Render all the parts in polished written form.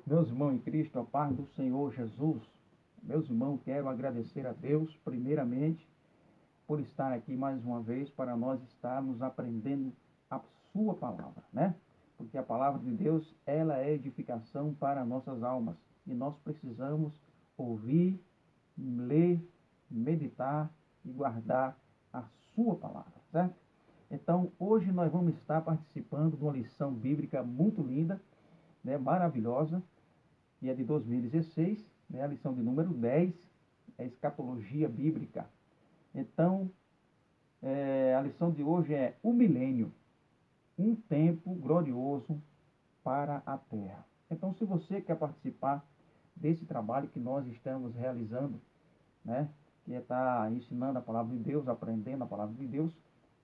Meus irmãos em Cristo, a paz do Senhor Jesus. Meus irmãos, quero agradecer a Deus, primeiramente, por estar aqui mais uma vez para nós estarmos aprendendo a sua palavra, né? Porque a palavra de Deus, ela é edificação para nossas almas. E nós precisamos ouvir, ler, meditar e guardar a sua palavra, certo? Então, hoje nós vamos estar participando de uma lição bíblica muito linda, né, maravilhosa, e é de 2016, né, a lição de número 10, é escatologia bíblica. Então, a lição de hoje é o milênio, um tempo glorioso para a Terra. Então, se você quer participar desse trabalho que nós estamos realizando, né, que é estar ensinando a palavra de Deus, aprendendo a palavra de Deus,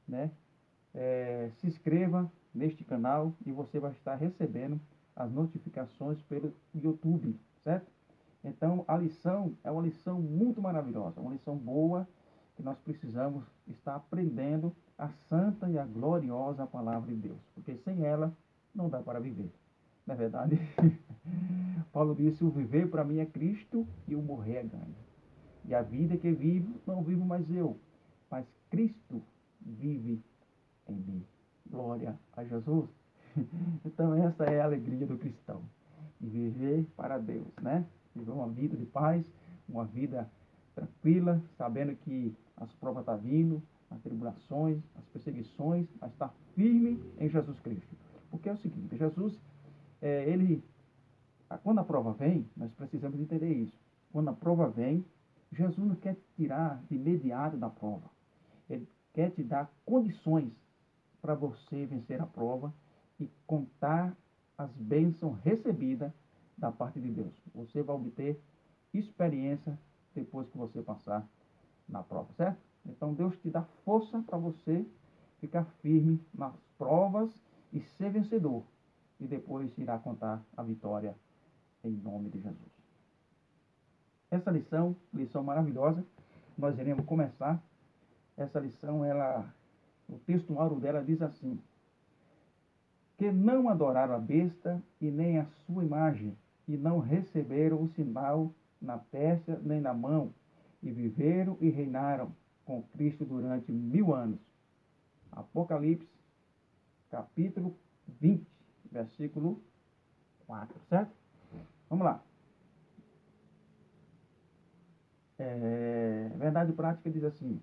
né, se inscreva neste canal e você vai estar recebendo as notificações pelo YouTube, certo? Então, a lição é uma lição muito maravilhosa, uma lição boa, que nós precisamos estar aprendendo a santa e a gloriosa palavra de Deus, porque sem ela não dá para viver. Não é verdade? Paulo disse, o viver para mim é Cristo e o morrer é ganho. E a vida que vivo, não vivo mais eu, mas Cristo vive em mim. Glória a Jesus. Então essa é a alegria do cristão. E viver para Deus, né? Viver uma vida de paz, uma vida tranquila, sabendo que as provas estão vindo, as tribulações, as perseguições, mas está firme em Jesus Cristo. Porque é o seguinte, Jesus, quando a prova vem, nós precisamos entender isso. Quando a prova vem, Jesus não quer tirar de imediato da prova. Ele quer te dar condições para você vencer a prova e contar as bênçãos recebidas da parte de Deus. Você vai obter experiência depois que você passar na prova, certo? Então Deus te dá força para você ficar firme nas provas e ser vencedor. E depois irá contar a vitória em nome de Jesus. Essa lição maravilhosa, nós iremos começar. Essa lição, o textuário dela diz assim: que não adoraram a besta e nem a sua imagem, e não receberam o sinal na testa nem na mão, e viveram e reinaram com Cristo durante 1000 anos. Apocalipse, capítulo 20, versículo 4, certo? Vamos lá. Verdade prática diz assim: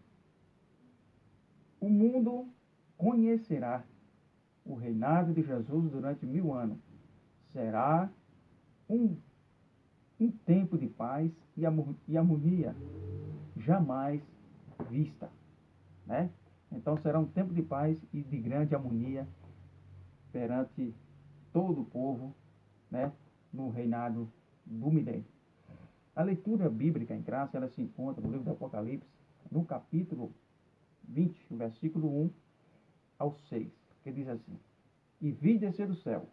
o mundo conhecerá o reinado de Jesus durante 1000 anos. Será um tempo de paz e harmonia jamais vista, né? Então será um tempo de paz e de grande harmonia perante todo o povo, né? No reinado do milênio. A leitura bíblica em graça, ela se encontra no livro do Apocalipse, no capítulo 20, versículo 1 ao 6, que diz assim: e vi descer do céu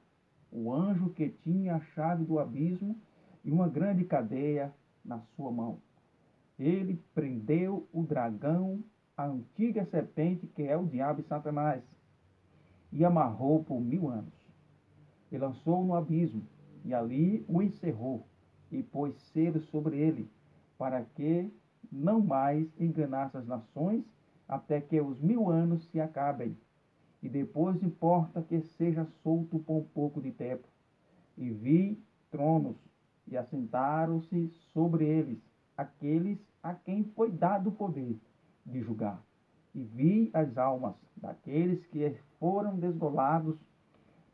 o anjo que tinha a chave do abismo e uma grande cadeia na sua mão. Ele prendeu o dragão, a antiga serpente, que é o diabo e Satanás, e amarrou por 1000 anos. E lançou-o no abismo, e ali o encerrou, e pôs selo sobre ele, para que não mais enganasse as nações, até que os 1000 anos se acabem. E depois importa que seja solto por um pouco de tempo. E vi tronos, e assentaram-se sobre eles aqueles a quem foi dado o poder de julgar. E vi as almas daqueles que foram desgolados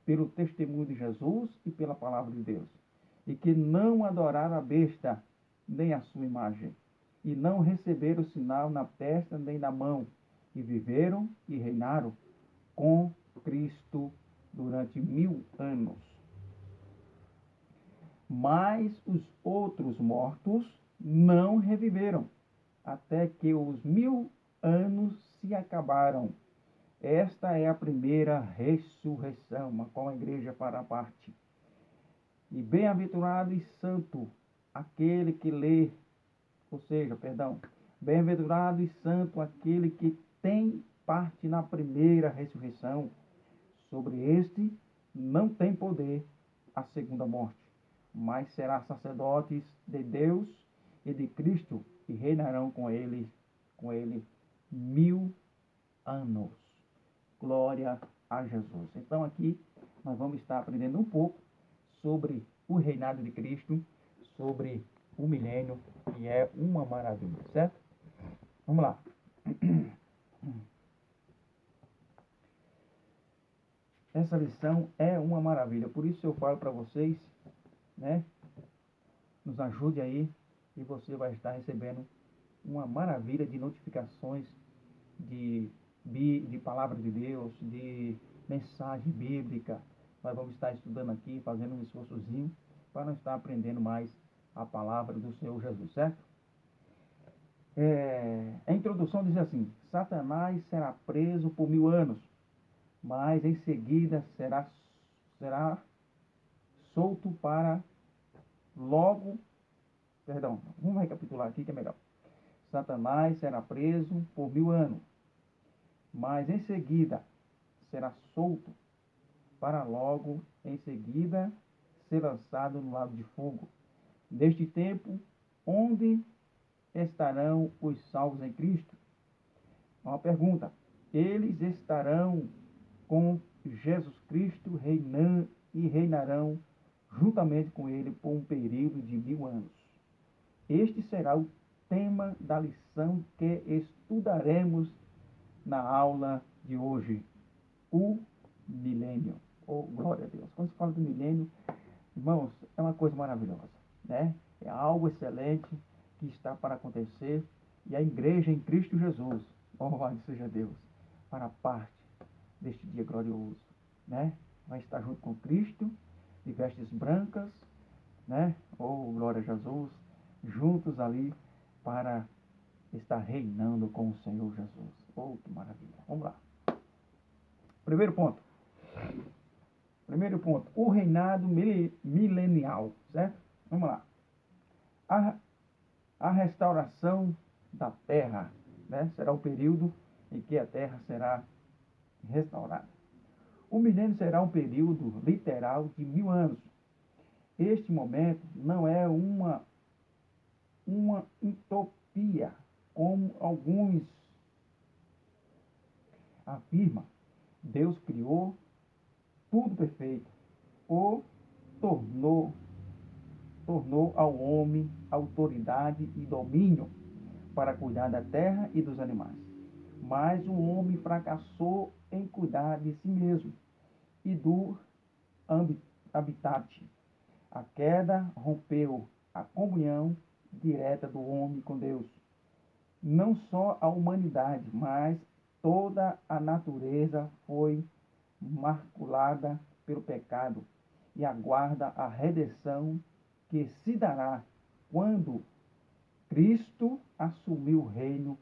pelo testemunho de Jesus e pela palavra de Deus, e que não adoraram a besta, nem a sua imagem, e não receberam o sinal na testa nem na mão, e viveram e reinaram com Cristo durante 1000 anos. Mas os outros mortos não reviveram, até que os 1000 anos se acabaram. Esta é a primeira ressurreição, com a igreja para a parte. E bem-aventurado e santo aquele que lê, bem-aventurado e santo aquele que tem parte na primeira ressurreição. Sobre este não tem poder a segunda morte, mas será sacerdotes de Deus e de Cristo e reinarão com ele 1000 anos. Glória a Jesus. Então aqui nós vamos estar aprendendo um pouco sobre o reinado de Cristo, sobre o milênio, que é uma maravilha, certo? Vamos lá. Essa lição é uma maravilha, por isso eu falo para vocês, né? Nos ajude aí e você vai estar recebendo uma maravilha de notificações de palavra de Deus, de mensagem bíblica. Nós vamos estar estudando aqui, fazendo um esforçozinho para nós estar aprendendo mais a palavra do Senhor Jesus, certo? A introdução diz assim: Satanás será preso por 1000 anos, mas em seguida será solto para logo. Perdão, vamos recapitular aqui que é melhor. Satanás será preso por 1000 anos, mas em seguida será solto para logo em seguida ser lançado no lago de fogo. Neste tempo, onde estarão os salvos em Cristo? Uma pergunta. Eles estarão com Jesus Cristo reinando e reinarão juntamente com ele por um período de 1000 anos. Este será o tema da lição que estudaremos na aula de hoje, o milênio. Oh, glória a Deus. Quando se fala do milênio, irmãos, é uma coisa maravilhosa, né? É algo excelente que está para acontecer e a igreja em Cristo Jesus, louvado seja Deus, para parte deste dia glorioso, né? Vai estar junto com Cristo, de vestes brancas, né? Oh, glória a Jesus, juntos ali para estar reinando com o Senhor Jesus. Oh, que maravilha. Vamos lá. Primeiro ponto, o reinado milenial, certo? Vamos lá. A restauração da terra, né? Será o período em que a terra será restaurada. O milênio será um período literal de 1000 anos. Este momento não é uma utopia, como alguns afirmam. Deus criou tudo perfeito, ou tornou ao homem autoridade e domínio para cuidar da terra e dos animais. Mas o homem fracassou em cuidar de si mesmo e do habitat. A queda rompeu a comunhão direta do homem com Deus. Não só a humanidade, mas toda a natureza foi maculada pelo pecado e aguarda a redenção que se dará quando Cristo assumiu o reino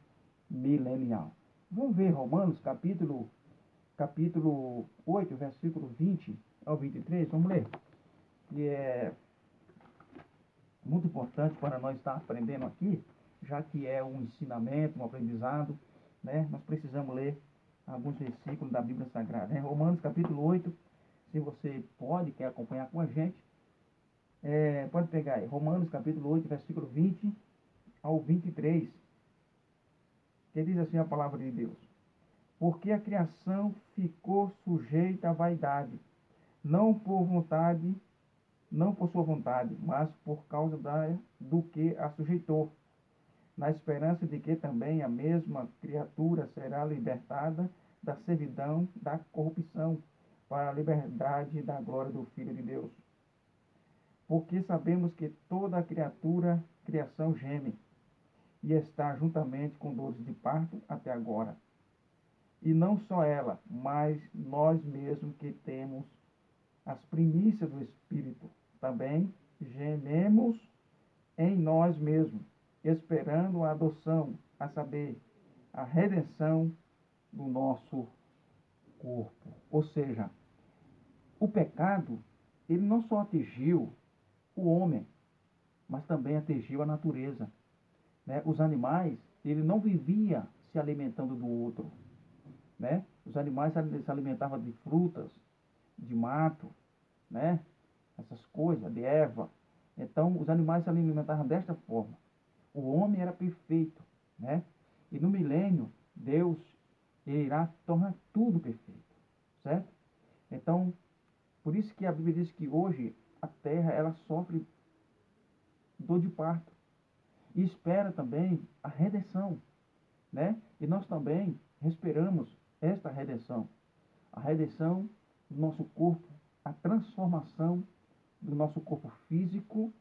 milenial. Vamos ver Romanos capítulo 8, versículo 20 ao 23. Vamos ler. Que é muito importante para nós estar aprendendo aqui, já que é um ensinamento, um aprendizado, né? Nós precisamos ler alguns versículos da Bíblia Sagrada. Romanos capítulo 8, se você quer acompanhar com a gente, pode pegar aí, Romanos capítulo 8, versículo 20 ao 23, que diz assim a palavra de Deus: Porque a criação ficou sujeita à vaidade, não por sua vontade, mas por causa do que a sujeitou, na esperança de que também a mesma criatura será libertada da servidão da corrupção, para a liberdade da glória do Filho de Deus. Porque sabemos que toda a criação geme, e está juntamente com dores de parto até agora. E não só ela, mas nós mesmos que temos as primícias do Espírito, também gememos em nós mesmos, esperando a adoção, a saber, a redenção do nosso corpo. Ou seja, o pecado, ele não só atingiu o homem, mas também atingiu a natureza, né? Os animais, ele não vivia se alimentando do outro, né? Os animais se alimentavam de frutas, de mato, né? Essas coisas, de erva. Então, os animais se alimentavam desta forma. O homem era perfeito, né? E no milênio, Deus irá tornar tudo perfeito, certo? Então, por isso que a Bíblia diz que hoje a terra ela sofre dor de parto e espera também a redenção, né? E nós também esperamos esta redenção, a redenção do nosso corpo, a transformação do nosso corpo físico,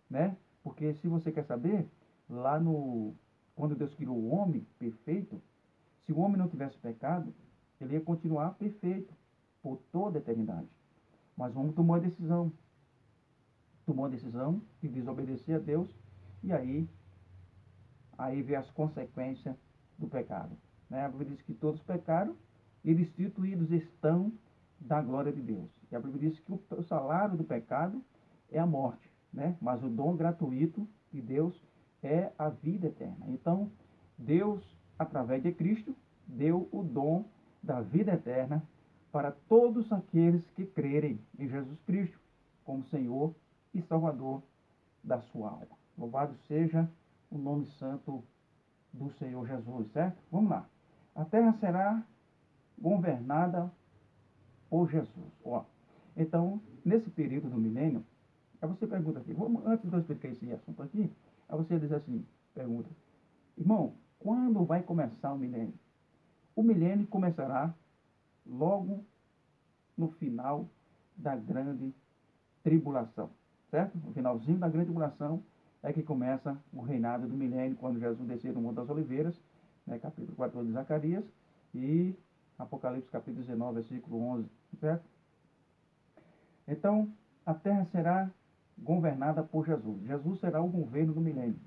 né? Porque se você quer saber, lá no quando Deus criou o homem perfeito, se o homem não tivesse pecado, ele ia continuar perfeito por toda a eternidade. Mas o homem tomou a decisão de desobedecer a Deus e aí vê as consequências do pecado. Né? A Bíblia diz que todos pecaram e destituídos estão da glória de Deus. E a Bíblia diz que o salário do pecado é a morte, né? Mas o dom gratuito de Deus é a vida eterna. Então, Deus, através de Cristo, deu o dom da vida eterna para todos aqueles que crerem em Jesus Cristo como Senhor e Salvador da sua alma. Louvado seja o nome santo do Senhor Jesus, certo? Vamos lá. A terra será governada por Jesus. Ó, então, nesse período do milênio, aí você pergunta aqui, antes de eu explicar esse assunto aqui, aí você diz assim, pergunta, irmão, quando vai começar o milênio? O milênio começará logo no final da grande tribulação, certo? No finalzinho da grande tribulação é que começa o reinado do milênio, quando Jesus descer do Monte das Oliveiras, né, capítulo 14 de Zacarias, e Apocalipse capítulo 19, versículo 11, certo? Então, a terra será governada por Jesus. Jesus será o governo do milênio.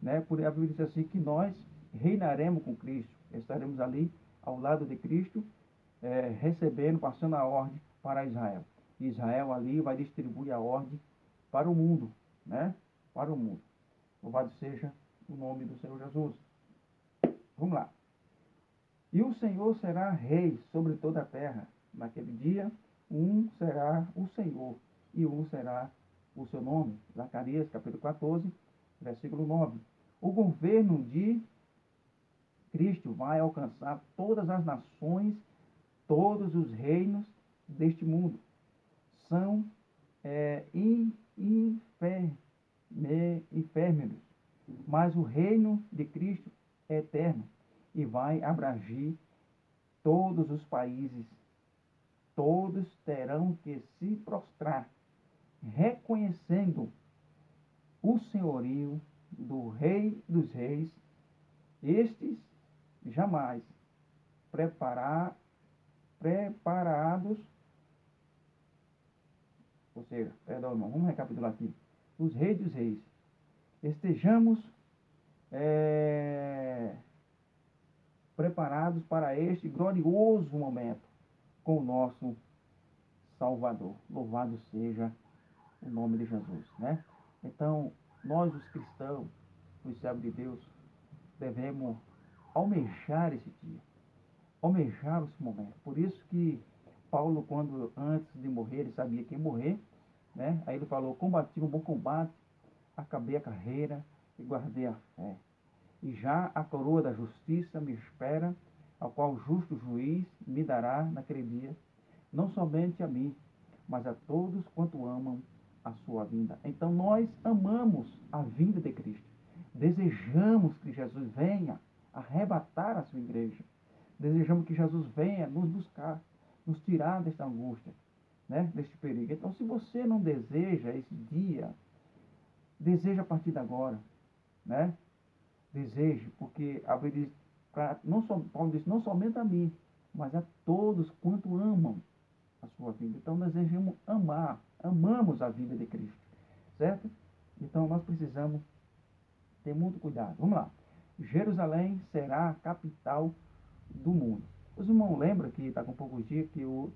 Né? Por a Bíblia diz assim que nós reinaremos com Cristo. Estaremos ali ao lado de Cristo, recebendo, passando a ordem para Israel. E Israel ali vai distribuir a ordem para o mundo, né? Para o mundo. Louvado seja o nome do Senhor Jesus. Vamos lá. E o Senhor será rei sobre toda a terra. Naquele dia, um será o Senhor e um será o seu nome. Zacarias, capítulo 14, versículo 9. O governo de Cristo vai alcançar todas as nações, todos os reinos deste mundo. São efêmeros, mas o reino de Cristo é eterno e vai abranger todos os países. Todos terão que se prostrar, reconhecendo o senhorio do Rei dos Reis. Estes jamais preparados, ou seja, perdão, irmão, vamos recapitular aqui. Os Reis dos Reis, estejamos preparados para este glorioso momento com o nosso Salvador. Louvado seja o nome de Jesus, né? Então, nós os cristãos, os servos de Deus, devemos almejar esse dia, almejar esse momento. Por isso que Paulo, quando antes de morrer, ele sabia que ia morrer, né? Aí ele falou, combati um bom combate, acabei a carreira e guardei a fé. E já a coroa da justiça me espera, ao qual o justo juiz me dará naquele dia, não somente a mim, mas a todos quanto amam a sua vinda. Então nós amamos a vinda de Cristo. Desejamos que Jesus venha arrebatar a sua igreja. Desejamos que Jesus venha nos buscar, nos tirar desta angústia, né, deste perigo. Então, se você não deseja esse dia, deseja a partir de agora, né? Deseje, porque a Bíblia diz, Paulo diz, não somente a mim, mas a todos quanto amam a sua vida. Então, nós desejamos amamos a vida de Cristo, certo? Então, nós precisamos ter muito cuidado. Vamos lá. Jerusalém será a capital do mundo. Os irmãos lembram que está com poucos dias que o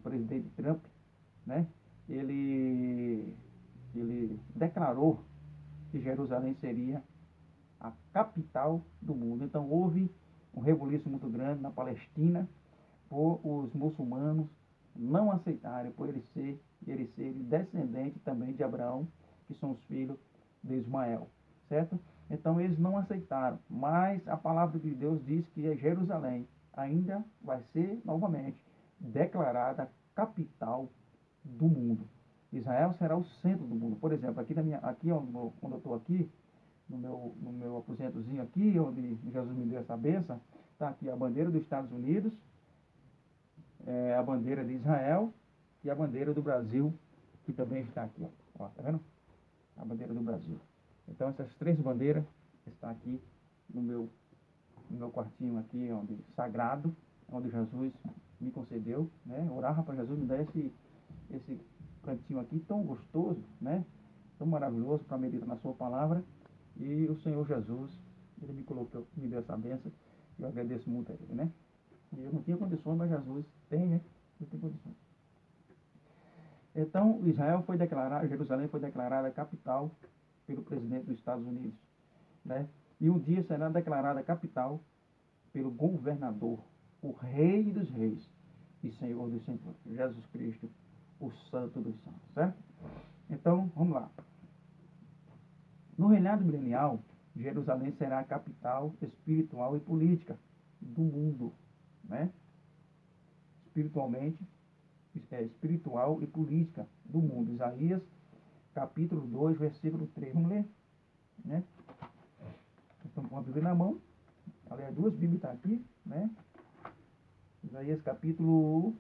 presidente Trump, né, ele declarou que Jerusalém seria a capital do mundo. Então houve um rebuliço muito grande na Palestina por os muçulmanos não aceitarem, por eles serem descendentes também de Abraão, que são os filhos de Ismael, certo? Então eles não aceitaram, mas a palavra de Deus diz que Jerusalém ainda vai ser novamente declarada capital do mundo. Israel será o centro do mundo. Por exemplo, aqui onde eu estou aqui, no meu aposentozinho aqui, onde Jesus me deu essa bênção, está aqui a bandeira dos Estados Unidos, a bandeira de Israel e a bandeira do Brasil, que também está aqui. Ó, tá vendo? A bandeira do Brasil. Então essas três bandeiras estão aqui no meu quartinho aqui, onde sagrado, onde Jesus me concedeu, né? Orava para Jesus me dar esse cantinho aqui tão gostoso, né? Tão maravilhoso para meditar na sua palavra. E o Senhor Jesus, ele me deu essa bênção, e eu agradeço muito a ele, né? E eu não tinha condições, mas Jesus tem, né? Eu tenho condições. Então, Jerusalém foi declarada capital pelo presidente dos Estados Unidos, né? E um dia será declarada capital pelo governador, o Rei dos Reis e Senhor dos Senhores, Jesus Cristo, o Santo dos Santos, certo? Então, vamos lá. No reinado milenial, Jerusalém será a capital espiritual e política do mundo, né? Espiritual e política do mundo. Isaías, capítulo 2, versículo 3. Vamos ler, né? Estamos com a Bíblia na mão. Aliás, duas Bíblias estão aqui, né? Isaías, capítulo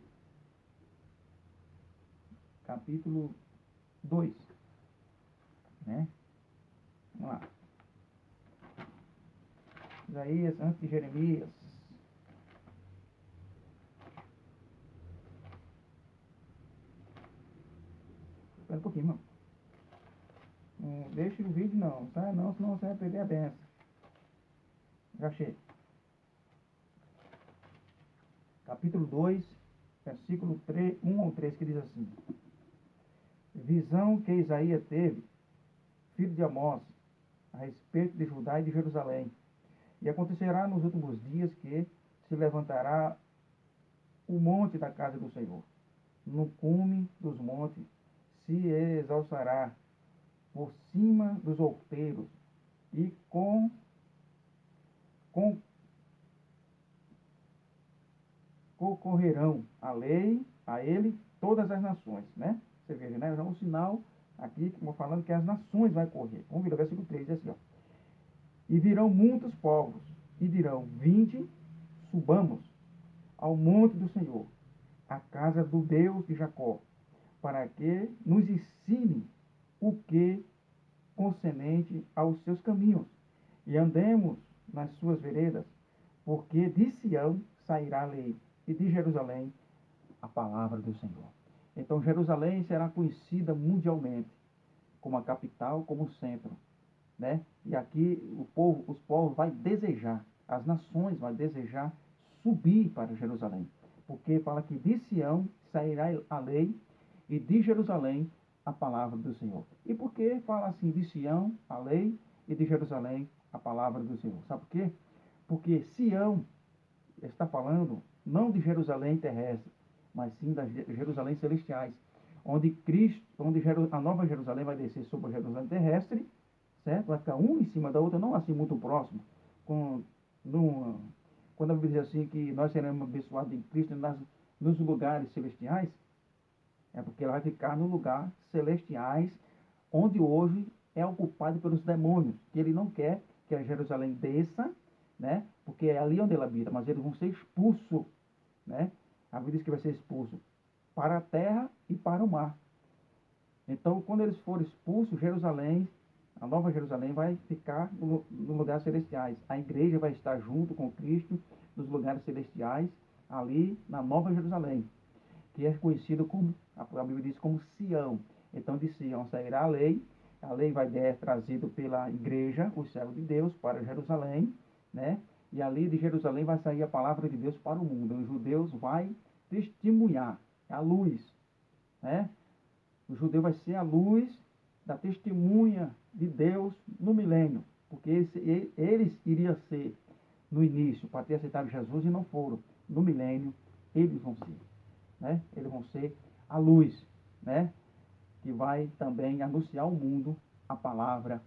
2, né? Vamos lá. Isaías, antes de Jeremias. Espera um pouquinho, irmão. Não deixe o vídeo não, tá? Não, senão você vai perder a benção. Já achei. Capítulo 2, versículo 3, 1 ou 3, que diz assim: visão que Isaías teve, filho de Amós, a respeito de Judá e de Jerusalém. E acontecerá nos últimos dias que se levantará o monte da casa do Senhor. No cume dos montes se exalçará por cima dos outeiros, e concorrerão a ele todas as nações, né? Você veja, né? É um sinal aqui, como falando que as nações vai correr. Vamos ver o versículo 3, diz assim, ó. E virão muitos povos, e dirão, vinde, subamos ao monte do Senhor, a casa do Deus de Jacó, para que nos ensine o que concernente aos seus caminhos, e andemos nas suas veredas, porque de Sião sairá a lei, e de Jerusalém a palavra do Senhor. Então Jerusalém será conhecida mundialmente como a capital, como o centro, né? E aqui os povos vai desejar, as nações vai desejar subir para Jerusalém, porque fala que de Sião sairá a lei e de Jerusalém a palavra do Senhor. E por que fala assim, de Sião a lei e de Jerusalém a palavra do Senhor? Sabe por quê? Porque Sião está falando não de Jerusalém terrestre, mas sim das Jerusalém celestiais, onde a nova Jerusalém vai descer sobre a Jerusalém terrestre, certo? Vai ficar uma em cima da outra, não assim muito próximo, quando a Bíblia diz assim que nós seremos abençoados em Cristo nos lugares celestiais, é porque ela vai ficar no lugar celestiais, onde hoje é ocupado pelos demônios, que ele não quer que a Jerusalém desça, né? Porque é ali onde ela habita, mas eles vão ser expulsos, né? A Bíblia diz que vai ser expulso para a terra e para o mar. Então, quando eles forem expulsos, Jerusalém, a nova Jerusalém vai ficar no lugar celestiais. A igreja vai estar junto com Cristo nos lugares celestiais, ali na nova Jerusalém, que é conhecido como, a Bíblia diz, como Sião. Então, de Sião sairá a lei vai ser trazida pela igreja, o servo de Deus, para Jerusalém, né? E ali de Jerusalém vai sair a palavra de Deus para o mundo. Os judeus vai testemunhar a luz, né? O judeu vai ser a luz da testemunha de Deus no milênio, porque eles iriam ser no início para ter aceitado Jesus e não foram. No milênio eles vão ser, né? Eles vão ser a luz, né? que vai também anunciar ao mundo a palavra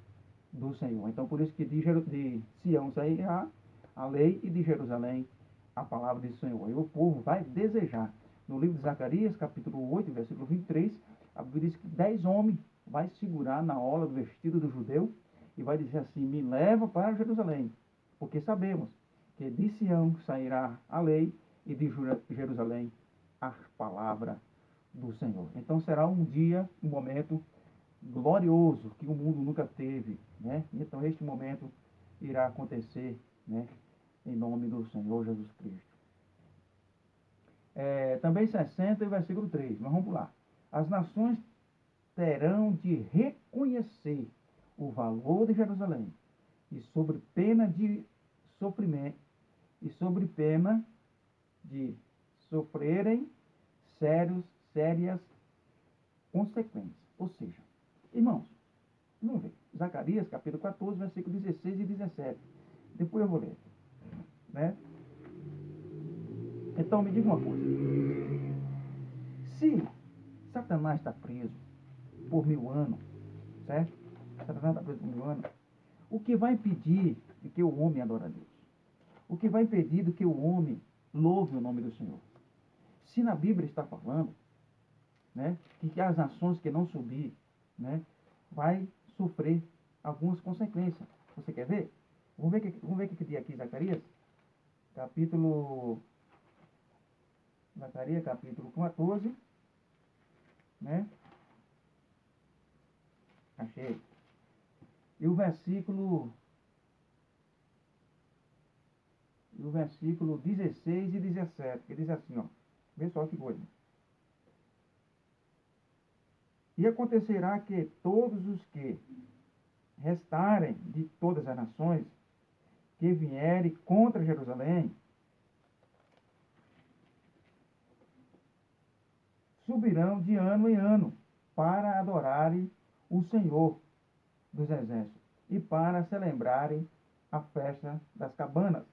do Senhor. Então, por isso que de Sião sairá a lei e de Jerusalém a palavra do Senhor. E o povo vai desejar. No livro de Zacarias, capítulo 8, versículo 23, a Bíblia diz que 10 homens vai segurar na orla do vestido do judeu e vai dizer assim: me leva para Jerusalém, porque sabemos que de Sião sairá a lei e de Jerusalém a palavra do Senhor. Então será um dia, um momento glorioso que o mundo nunca teve, né? Então este momento irá acontecer, né? Em nome do Senhor Jesus Cristo. Também 60 e versículo 3, mas vamos pular. As nações terão de reconhecer o valor de Jerusalém e sobre pena de sofrimento e sobre pena de sofrerem sérias consequências. Ou seja, irmãos, vamos ver. Zacarias, capítulo 14, versículos 16 e 17. Depois eu vou ler. Né? Então, me diga uma coisa. Se Satanás está preso por 1000 anos, certo? Satanás está preso por 1000 anos. O que vai impedir de que o homem adore a Deus? O que vai impedir de que o homem louve o nome do Senhor? Se na Bíblia está falando, né, que as nações que não subir, né, vai sofrer algumas consequências. Você quer ver? Vamos ver o que diz aqui Zacarias, capítulo 14, né? Achei. E o versículo 16 e 17, que diz assim, ó. Vê só que coisa. E acontecerá que todos os que restarem de todas as nações que vierem contra Jerusalém subirão de ano em ano para adorarem o Senhor dos Exércitos e para celebrarem a festa das cabanas.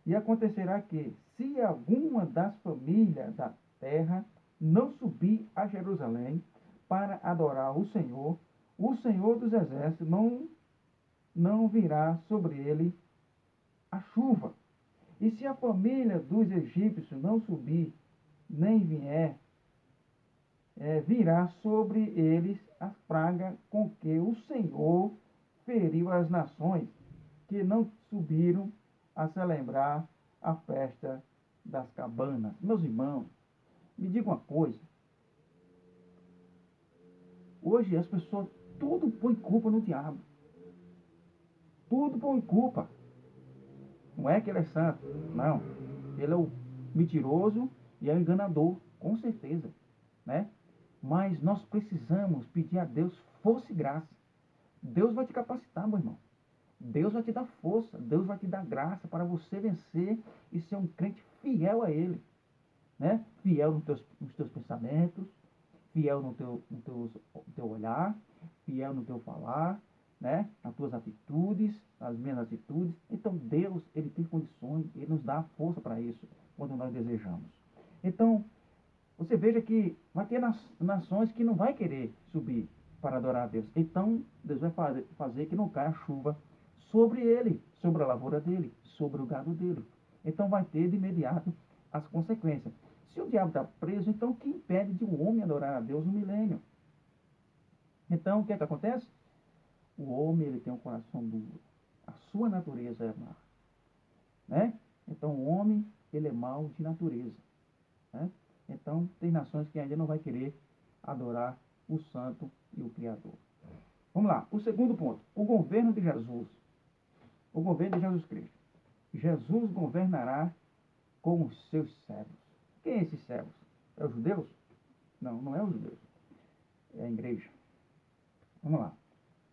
E acontecerá que, se alguma das famílias da terra não subir a Jerusalém para adorar o Senhor dos Exércitos não virá sobre ele a chuva. E se a família dos egípcios não subir, nem vier, virá sobre eles a praga com que o Senhor feriu as nações que não subiram a celebrar a festa das cabanas. Meus irmãos, me diga uma coisa. Hoje as pessoas tudo põe culpa no diabo. Tudo põe culpa. Não é que ele é santo, não. Ele é o mentiroso e é o enganador, com certeza, né? Mas nós precisamos pedir a Deus força e graça. Deus vai te capacitar, meu irmão. Deus vai te dar força, Deus vai te dar graça para você vencer e ser um crente fiel a Ele, né? Fiel nos teus pensamentos, fiel no teu olhar, fiel no teu falar, né? Nas tuas atitudes, nas minhas atitudes. Então Deus, Ele tem condições, Ele nos dá força para isso, quando nós desejamos. Então, você veja que vai ter nações que não vai querer subir para adorar a Deus. Então, Deus vai fazer que não caia chuva sobre ele, sobre a lavoura dele, sobre o gado dele. Então vai ter de imediato as consequências. Se o diabo está preso, então o que impede de um homem adorar a Deus no milênio? Então, o que é que acontece? O homem ele tem um coração duro. A sua natureza é má. Né? Então, o homem ele é mau de natureza. Né? Então, tem nações que ainda não vai querer adorar o Santo e o Criador. Vamos lá. O segundo ponto. O governo de Jesus. O governo de Jesus Cristo. Jesus governará com os seus servos. Quem é esses servos? É os judeus? Não, não é os judeus. É a igreja. Vamos lá.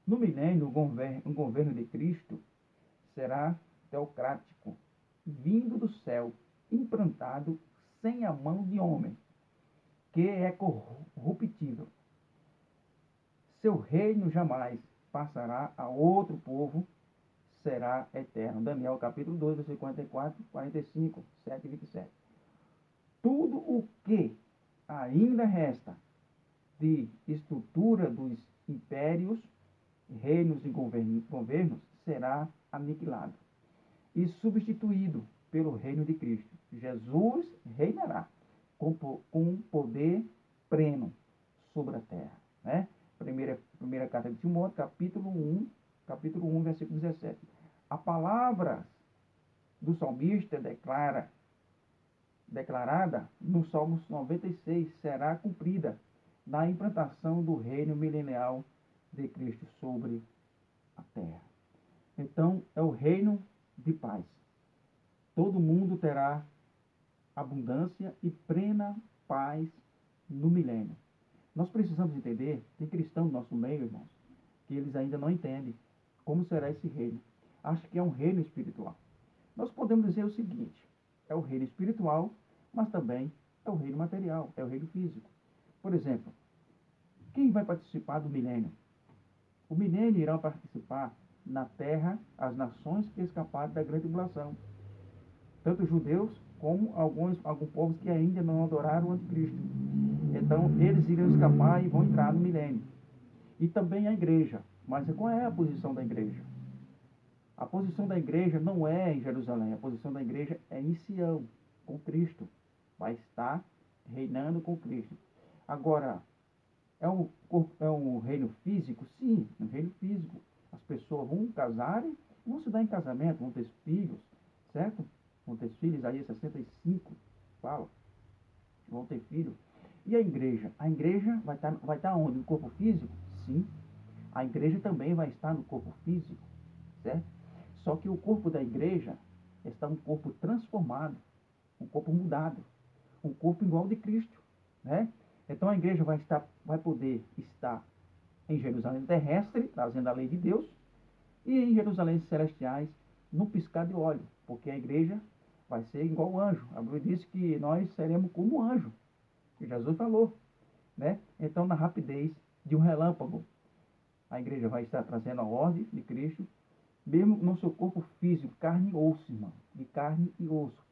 No milênio, o governo de Cristo será teocrático, vindo do céu, implantado sem a mão de homem, que é corruptível. Seu reino jamais passará a outro povo, será eterno. Daniel capítulo 2, versículo 44, 45, 7 e 27. Tudo o que ainda resta de estrutura dos impérios, reinos e governos será aniquilado e substituído pelo reino de Cristo. Jesus reinará com poder pleno sobre a terra. Né? Primeira carta de Timóteo, capítulo 1, versículo 17. A palavra do salmista declarada no Salmos 96 será cumprida na implantação do reino milenial de Cristo sobre a terra. Então, é o reino de paz. Todo mundo terá abundância e plena paz no milênio. Nós precisamos entender, tem cristãos no nosso meio, irmãos, que eles ainda não entendem como será esse reino. Acho que é um reino espiritual. Nós podemos dizer o seguinte: é o reino espiritual, mas também é o reino material, é o reino físico. Por exemplo, quem vai participar do milênio? O milênio irá participar na terra as nações que escaparam da grande tribulação, tanto judeus como alguns povos que ainda não adoraram o anticristo. Então, eles irão escapar e vão entrar no milênio. E também a igreja. Mas qual é a posição da igreja? A posição da igreja não é em Jerusalém, a posição da igreja é em Sião, com Cristo. Vai estar reinando com Cristo. Agora, é um reino físico? Sim, um reino físico. As pessoas vão casarem, vão se dar em casamento, vão ter filhos, certo? Vão ter filhos, Isaías 65 fala, vão ter filhos. E a igreja? A igreja vai estar onde? No corpo físico? Sim. A igreja também vai estar no corpo físico, certo? Só que o corpo da igreja está um corpo transformado, um corpo mudado, um corpo igual ao de Cristo, né? Então a igreja vai poder estar em Jerusalém terrestre, trazendo a lei de Deus, e em Jerusalém celestiais, no piscar de olho, porque a igreja vai ser igual ao anjo. A Bíblia diz que nós seremos como anjo, que Jesus falou, né? Então, na rapidez de um relâmpago, a igreja vai estar trazendo a ordem de Cristo, mesmo no seu corpo físico, carne e osso, irmão, de carne e osso.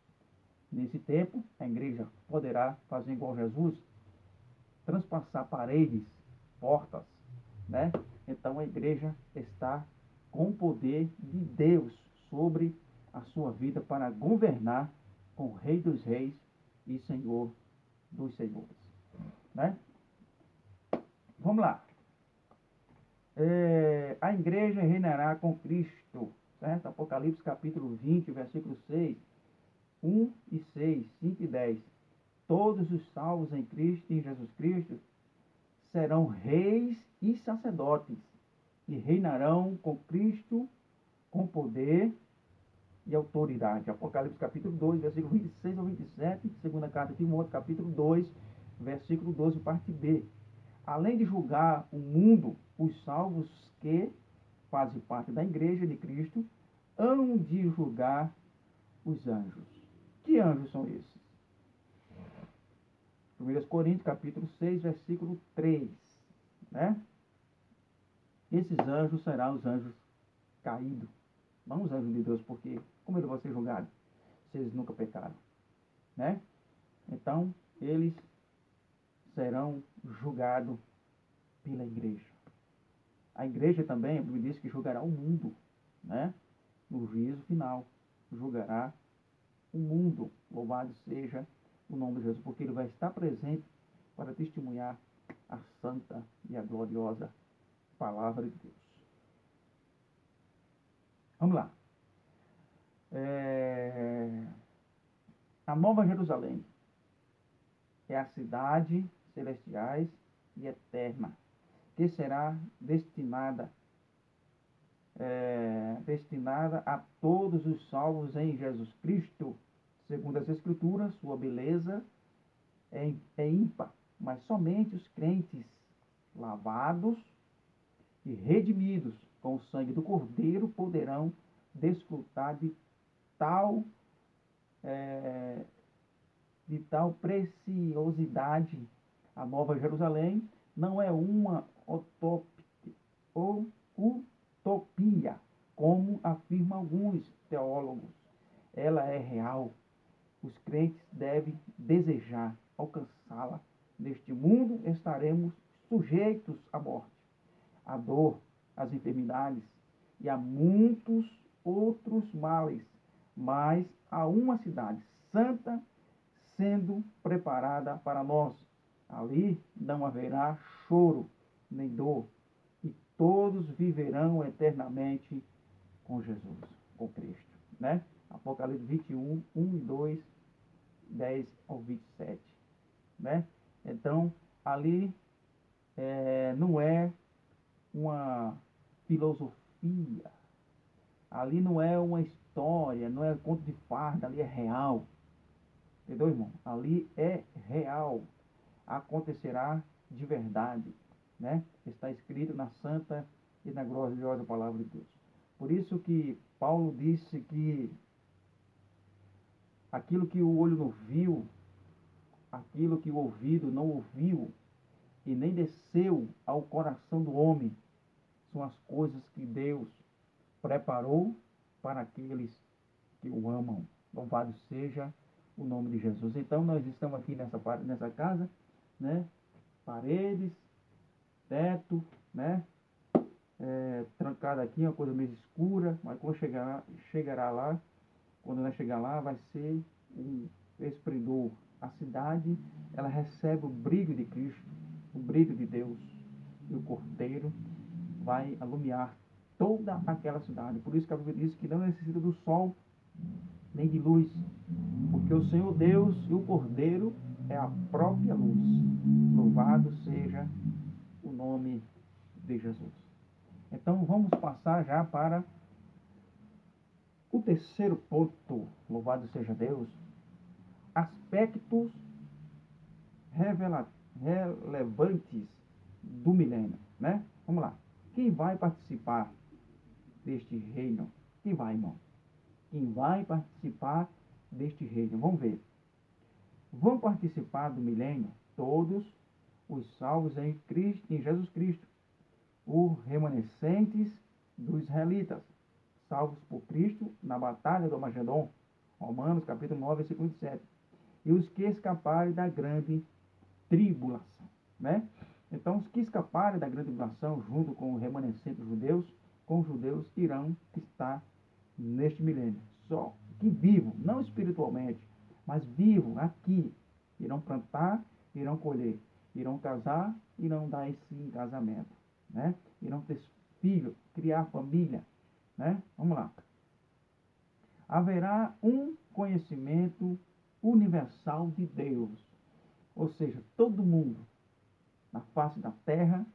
Nesse tempo, a igreja poderá fazer igual Jesus, transpassar paredes, portas, né? Então, a igreja está com o poder de Deus sobre a sua vida para governar com o Rei dos Reis e Senhor dos Senhores, né? Vamos lá. A igreja reinará com Cristo, certo? Apocalipse capítulo 20, versículo 6, 1 e 6, 5 e 10. Todos os salvos em Cristo, em Jesus Cristo, serão reis e sacerdotes e reinarão com Cristo com poder e autoridade. Apocalipse capítulo 2, versículo 26 ao 27, segunda carta de Timóteo, capítulo 2, versículo 12, parte B. Além de julgar o mundo, os salvos que fazem parte da igreja de Cristo hão de julgar os anjos. Que anjos são esses? 1 Coríntios, capítulo 6, versículo 3. Né? Esses anjos serão os anjos caídos. Não os anjos de Deus, porque como eles vão ser julgados se eles nunca pecaram? Né? Então, eles serão julgados pela igreja. A igreja também, a Bíblia diz que julgará o mundo, né? No juízo final, julgará o mundo. Louvado seja o nome de Jesus, porque ele vai estar presente para testemunhar a santa e a gloriosa palavra de Deus. Vamos lá. A Nova Jerusalém é a cidade celestiais e eterna, que será destinada a todos os salvos em Jesus Cristo. Segundo as Escrituras, sua beleza é ímpar, mas somente os crentes lavados e redimidos com o sangue do Cordeiro poderão desfrutar tal, de tal preciosidade. A Nova Jerusalém não é uma utopia, como afirmam alguns teólogos. Ela é real. Os crentes devem desejar alcançá-la. Neste mundo estaremos sujeitos à morte, à dor, às enfermidades e a muitos outros males, mas há uma cidade santa sendo preparada para nós. Ali não haverá choro nem dor, e todos viverão eternamente com Jesus, com Cristo, né? Apocalipse 21, 1 e 2, 10 ao 27, né? Então, ali não é uma filosofia, ali não é uma história, não é conto de farda, ali é real, entendeu, irmão? Ali é real, acontecerá de verdade, né? Está escrito na santa e na gloriosa palavra de Deus. Por isso que Paulo disse que aquilo que o olho não viu, aquilo que o ouvido não ouviu e nem desceu ao coração do homem, são as coisas que Deus preparou para aqueles que o amam. Louvado seja o nome de Jesus. Então nós estamos aqui nessa casa, né? Paredes, teto, né? Trancada aqui, uma coisa meio escura, mas quando chegará lá, quando nós chegar lá, vai ser um esplendor. A cidade, ela recebe o brilho de Cristo, o brilho de Deus, e o Cordeiro vai alumiar toda aquela cidade. Por isso que a Bíblia diz que não necessita do sol nem de luz, porque o Senhor Deus e o Cordeiro é a própria luz. Louvado seja o nome de Jesus. Então vamos passar já para o terceiro ponto. Louvado seja Deus. Aspectos relevantes do milênio, né? Vamos lá. Quem vai participar deste reino? Quem vai, irmão? Quem vai participar deste reino? Vamos ver. Vão participar do milênio todos os salvos em Cristo, em Jesus Cristo, os remanescentes dos israelitas, salvos por Cristo na batalha do Armagedon, Romanos capítulo 9, versículo 27, e os que escaparem da grande tribulação, né? Então, os que escaparem da grande tribulação, junto com o remanescente dos judeus, com os judeus irão estar neste milênio. Só que vivam, não espiritualmente, mas vivam aqui, irão plantar, irão colher, irão casar, irão dar esse casamento, né? Irão ter filho, criar família, né? Vamos lá. Haverá um conhecimento universal de Deus, ou seja, todo mundo na face da terra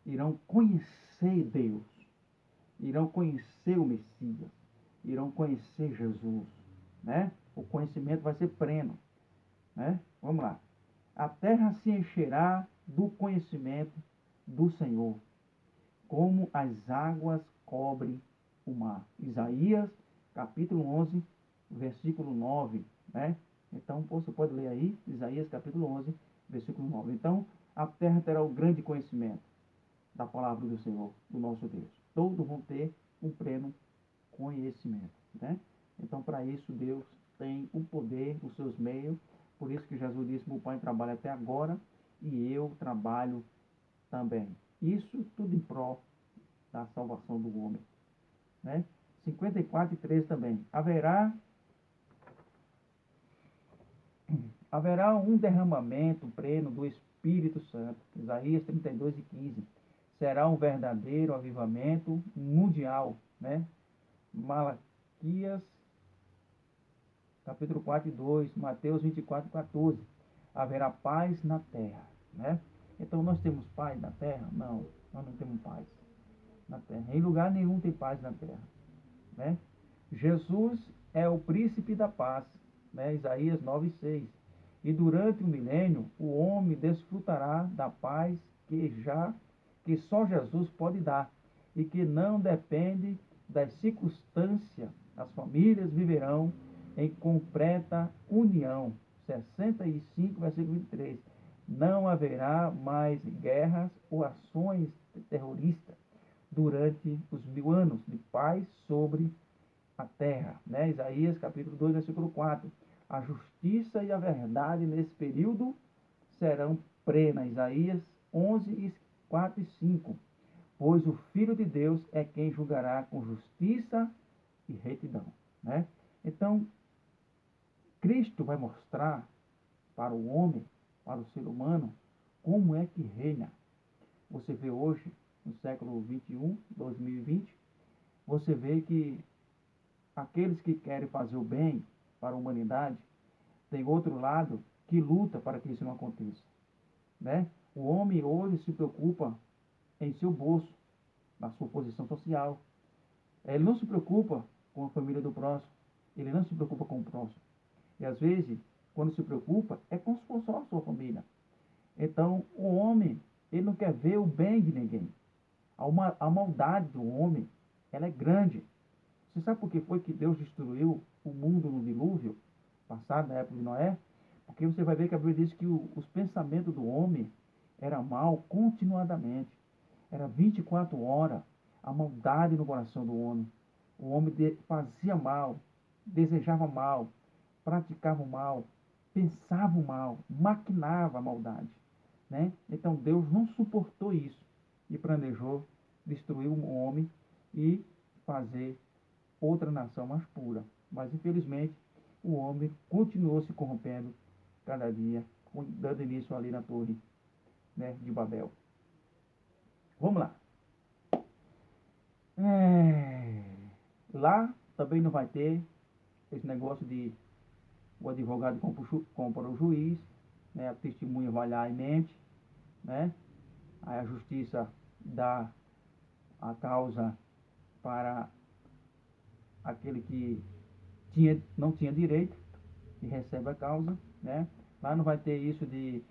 irão conhecer Deus, irão conhecer o Messias, irão conhecer Jesus, né? O conhecimento vai ser pleno, né? Vamos lá. A terra se encherá do conhecimento do Senhor, como as águas cobrem o mar. Isaías, capítulo 11, versículo 9, né? Então, você pode ler aí, Isaías, capítulo 11, versículo 9. Então, a terra terá o grande conhecimento da palavra do Senhor, do nosso Deus. Todos vão ter um pleno conhecimento, né? Então, para isso, Deus tem o poder, os seus meios. Por isso que Jesus disse, meu Pai trabalha até agora e eu trabalho também. Isso tudo em prol da salvação do homem, né? 54 e 13 também. Haverá um derramamento pleno do Espírito Santo. Isaías 32 e 15. Será um verdadeiro avivamento mundial, né? Malaquias capítulo 4 e 2, Mateus 24 e 14. Haverá paz na terra, né? Então nós temos paz na terra? Não, nós não temos paz na terra. Em lugar nenhum tem paz na terra, né? Jesus é o príncipe da paz, né? Isaías 9 e 6. E durante o milênio, o homem desfrutará da paz que só Jesus pode dar e que não depende das circunstâncias. As famílias viverão em completa união. 65, versículo 23. Não haverá mais guerras ou ações terroristas durante os 1000 anos de paz sobre a terra, né? Isaías capítulo 2, versículo 4. A justiça e a verdade nesse período serão plenas. Isaías 11, 4 e 5. Pois o Filho de Deus é quem julgará com justiça e retidão. Né? Então, Cristo vai mostrar para o homem, para o ser humano, como é que reina. Você vê hoje, no século 21, 2020, você vê que aqueles que querem fazer o bem para a humanidade, tem outro lado que luta para que isso não aconteça. Né? O homem hoje se preocupa em seu bolso, na sua posição social. Ele não se preocupa com a família do próximo. Ele não se preocupa com o próximo. E às vezes, quando se preocupa, é com só a sua família. Então, o homem, ele não quer ver o bem de ninguém. A maldade do homem, ela é grande. Você sabe por que foi que Deus destruiu o mundo no dilúvio passado, na época de Noé? Porque você vai ver que a Bíblia diz que os pensamentos do homem eram mal continuadamente. Era 24 horas a maldade no coração do homem. O homem fazia mal, desejava mal, praticava o mal, pensava o mal, maquinava a maldade. Né? Então Deus não suportou isso e planejou destruir o homem e fazer outra nação mais pura. Mas infelizmente o homem continuou se corrompendo cada dia, dando início ali na torre, né, de Babel. Vamos lá. Lá também não vai ter esse negócio de o advogado compra o juiz, né, a testemunha vai lá e mente, né, aí a justiça dá a causa para aquele que não tinha direito e recebe a causa, né. Lá não vai ter isso de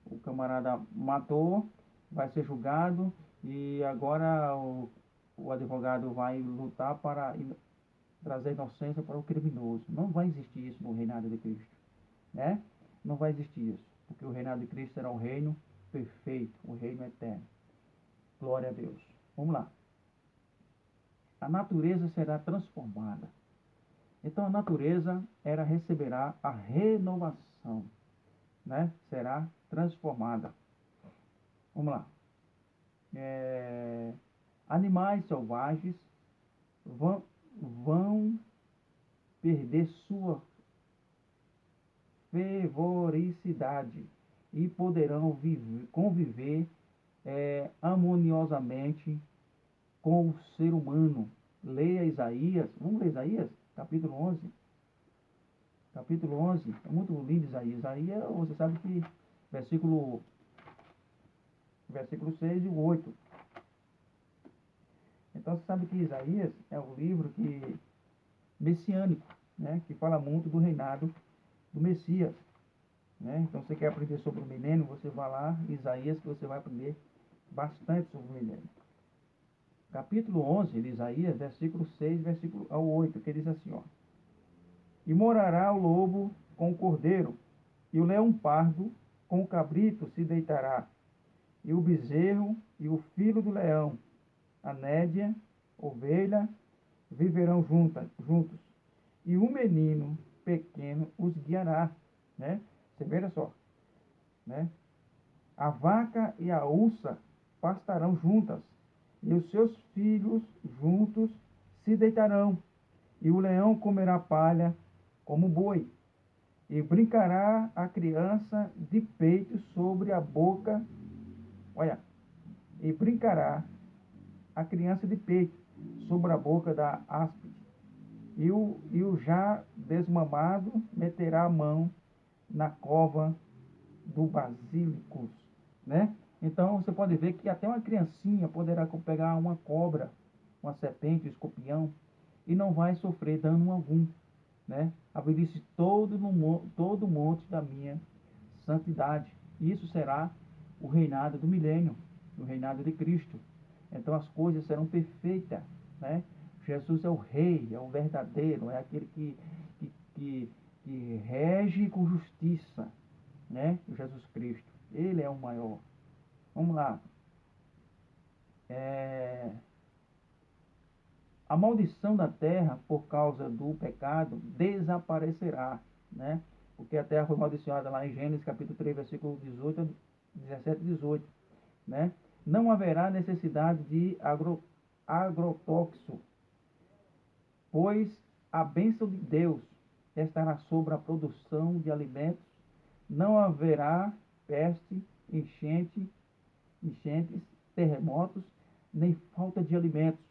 o camarada matou, vai ser julgado e agora o advogado vai lutar para trazer inocência para o criminoso. Não vai existir isso no reinado de Cristo, né? Não vai existir isso, porque o reinado de Cristo será um reino perfeito, um reino eterno. Glória a Deus. Vamos lá. A natureza será transformada. Então a natureza receberá a renovação, né? Será transformada. Vamos lá. Animais selvagens vão perder sua fervoricidade e poderão conviver harmoniosamente com o ser humano. Leia Isaías, vamos ler Isaías, capítulo 11. Capítulo 11, é muito lindo Isaías. Isaías, você sabe que versículo 6 e o 8. Então você sabe que Isaías é um livro messiânico, né, que fala muito do reinado do Messias. Né? Então você quer aprender sobre o milênio, você vai lá, Isaías, que você vai aprender bastante sobre o milênio. Capítulo 11 de Isaías, versículo 6, versículo ao 8, que diz assim, ó. E morará o lobo com o cordeiro, e o leão pardo com o cabrito se deitará, e o bezerro e o filho do leão, a nédia, ovelha, viverão juntos, e um menino pequeno os guiará. Né? Você veja só. Né? A vaca e a ursa pastarão juntas, e os seus filhos juntos se deitarão, e o leão comerá palha como boi, e brincará a criança de peito sobre a boca, olha, e brincará a criança de peito sobre a boca da áspide, e o já desmamado meterá a mão na cova do basílicos, né? Então você pode ver que até uma criancinha poderá pegar uma cobra, uma serpente, um escorpião e não vai sofrer dano algum, né? A Bíblia diz todo o monte da minha santidade. Isso será o reinado do milênio, o reinado de Cristo. Então as coisas serão perfeitas, né? Jesus é o rei, é o verdadeiro, é aquele que rege com justiça, né? Jesus Cristo, ele é o maior. Vamos lá. A maldição da terra por causa do pecado desaparecerá, né? Porque a terra foi amaldiçoada lá em Gênesis capítulo 3, versículo 17 e 18. né? Não haverá necessidade de agrotóxico, pois a bênção de Deus estará sobre a produção de alimentos. Não haverá peste, enchentes, terremotos, nem falta de alimentos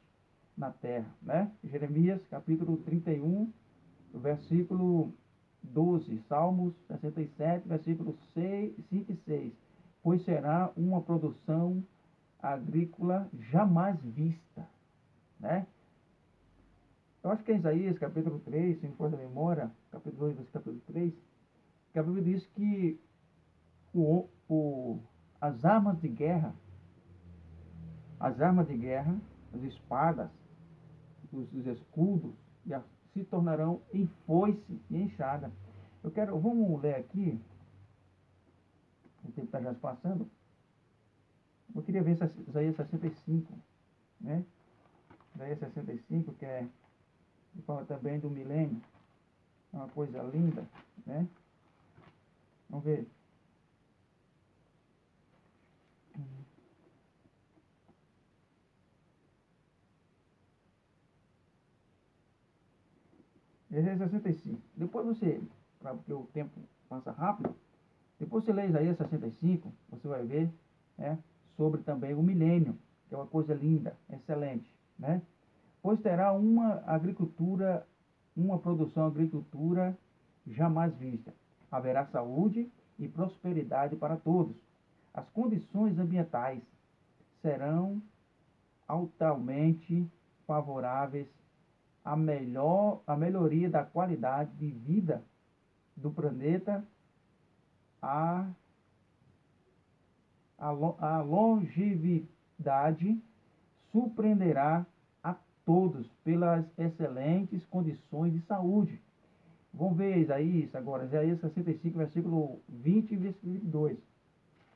na terra, né? Jeremias capítulo 31, versículo 12, Salmos 67, versículos 5 e 6. Pois será uma produção agrícola jamais vista, né? Eu acho que é Isaías capítulo 3, se me for da memória, capítulo 2, capítulo 3, que a Bíblia diz que as armas de guerra, as espadas, os escudos, se tornarão em foice e enxada. Vamos ler aqui, o tempo está já se passando. Eu queria ver Isaías 65, né? Isaías 65, que fala também do milênio, é uma coisa linda, né? Vamos ver. Isaías 65. Depois você, porque o tempo passa rápido, depois você lê Isaías 65, você vai ver, né, sobre também o milênio, que é uma coisa linda, excelente, né? Pois terá uma produção agricultura jamais vista. Haverá saúde e prosperidade para todos. As condições ambientais serão altamente favoráveis à melhoria da qualidade de vida do planeta, à, à longevidade surpreenderá a todos pelas excelentes condições de saúde. Vamos ver Isaías agora, Isaías 65, versículo 20 e versículo 22.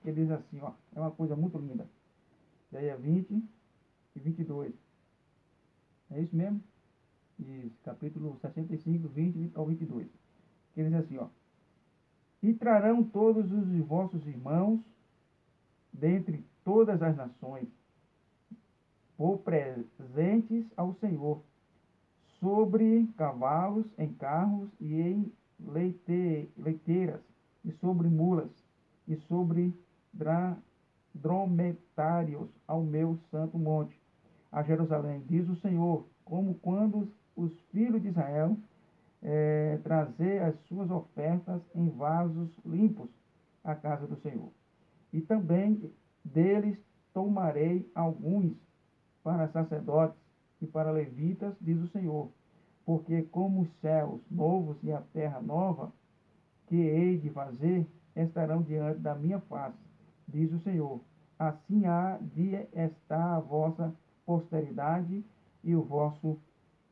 Ele diz assim, ó, é uma coisa muito linda. Isaías 20 e 22. É isso mesmo? Isso, capítulo 65, 20 ao 22. Ele diz assim, ó. E trarão todos os vossos irmãos dentre todas as nações por presentes ao Senhor, sobre cavalos, em carros e em leiteiras, e sobre mulas, e sobre dromedários ao meu santo monte, a Jerusalém, diz o Senhor, como quando os filhos de Israel trazer as suas ofertas em vasos limpos à casa do Senhor. E também deles tomarei alguns para sacerdotes e para levitas, diz o Senhor, porque como os céus novos e a terra nova que hei de fazer estarão diante da minha face, diz o Senhor. Assim há de estar a vossa posteridade e o vosso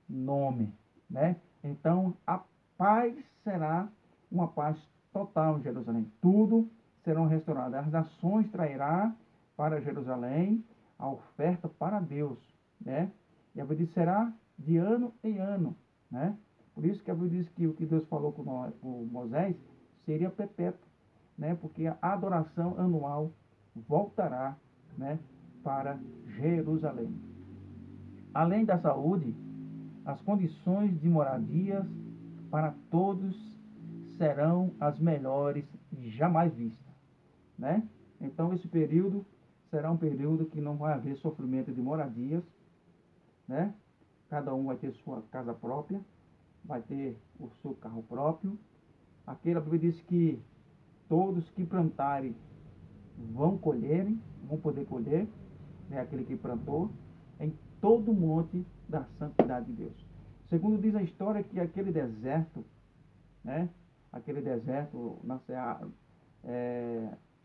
nome, né? Então, a paz será uma paz total em Jerusalém. Tudo serão restaurados. As nações trairá para Jerusalém a oferta para Deus, né? E a Bíblia diz, será de ano em ano, né? Por isso que a Bíblia diz que o que Deus falou com Moisés seria perpétuo, né? Porque a adoração anual voltará, né, para Jerusalém. Além da saúde, as condições de moradias para todos serão as melhores jamais vistas, né? Então esse período será um período que não vai haver sofrimento de moradias, né? Cada um vai ter sua casa própria, vai ter o seu carro próprio. Aquela Bíblia diz que todos que plantarem vão poder colher, né? Aquele que plantou em todo o monte da santidade de Deus. Segundo diz a história que aquele deserto, né? Aquele deserto na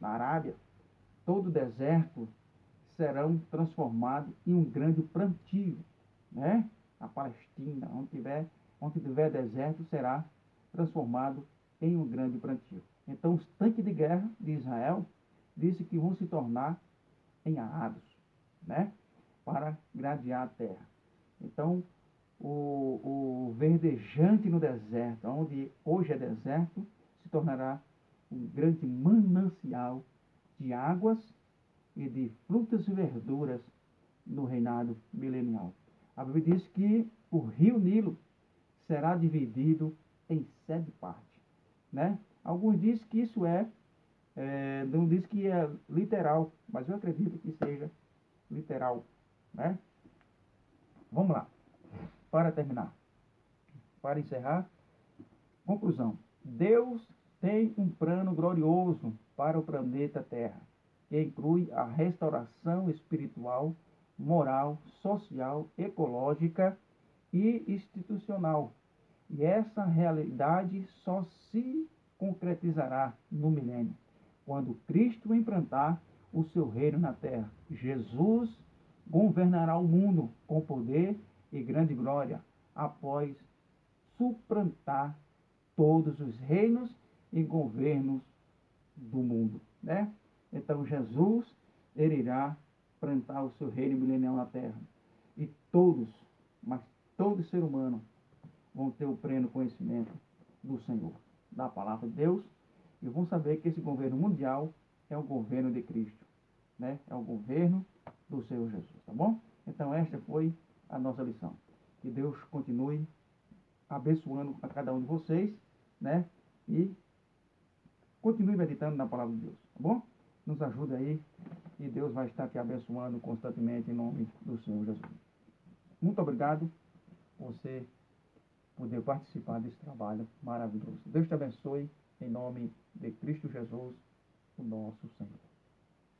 Arábia, todo o deserto serão transformados em um grande plantio, né? A Palestina, onde tiver deserto, será transformado em um grande plantio. Então, os tanques de guerra de Israel disse que vão se tornar em arados, né? Para gradear a terra. Então, o verdejante no deserto, onde hoje é deserto, se tornará um grande manancial de águas e de frutas e verduras no reinado milenial. A Bíblia diz que o rio Nilo será dividido em 7 partes, né? Alguns dizem que isso não diz que é literal, mas eu acredito que seja literal, né? Vamos lá, para terminar, para encerrar, conclusão. Deus tem um plano glorioso para o planeta Terra, que inclui a restauração espiritual, moral, social, ecológica e institucional. E essa realidade só se concretizará no milênio, quando Cristo implantar o seu reino na terra. Jesus governará o mundo com poder e grande glória, após suplantar todos os reinos e governos do mundo, né? Então Jesus, ele irá plantar o seu reino milenial na terra. E todos, mas todo ser humano, vão ter o pleno conhecimento do Senhor, da palavra de Deus, e vão saber que esse governo mundial é o governo de Cristo, né? É o governo do Senhor Jesus, tá bom? Então esta foi a nossa lição. Que Deus continue abençoando a cada um de vocês, né? E continue meditando na palavra de Deus, tá bom? Nos ajude aí e Deus vai estar te abençoando constantemente em nome do Senhor Jesus. Muito obrigado por você poder participar desse trabalho maravilhoso. Deus te abençoe em nome de Cristo Jesus, o nosso Senhor.